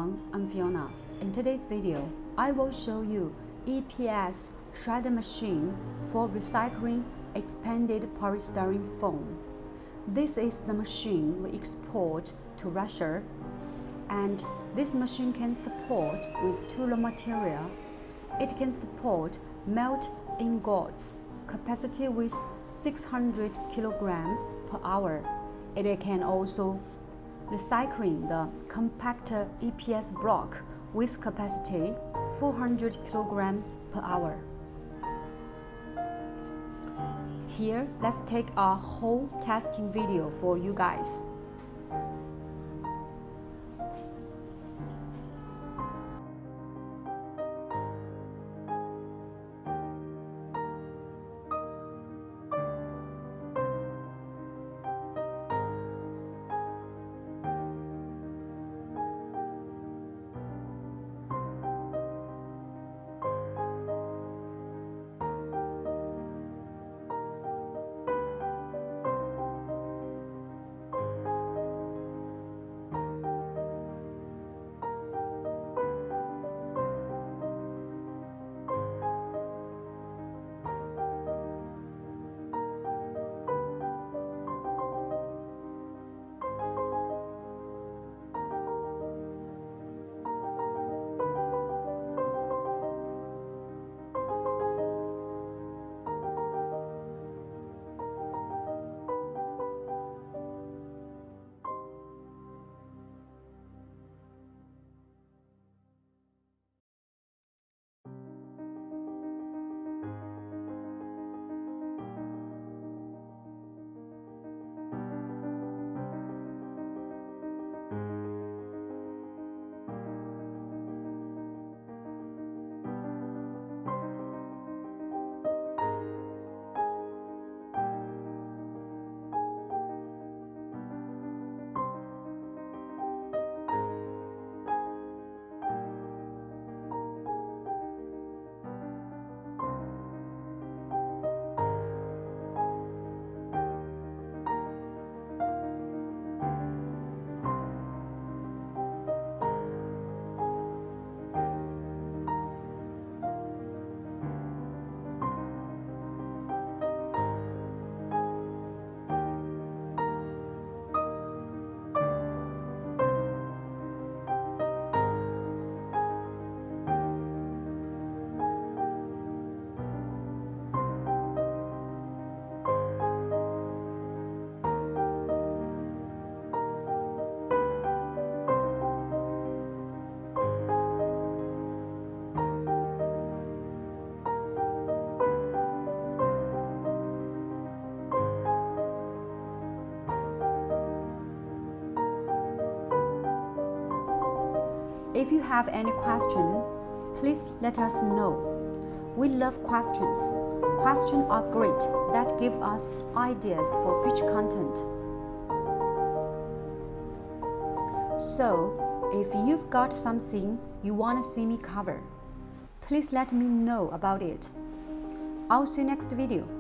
everyone, I'm Fiona. In today's video, I will show you EPS shredder machine for recycling expanded polystyrene foam. This is the machine we export to Russia, and this machine can support with two raw material. It can support melt ingots, capacity with 600 kg per hour. It can also recycling the compactor EPS block with capacity 400 kg per hour. Here, let's take a whole testing video for you guys. If you have any question, please let us know. We love questions. Questions are great that give us ideas for future content. So, if you've got something you want to see me cover, please let me know about it. I'll see you next video.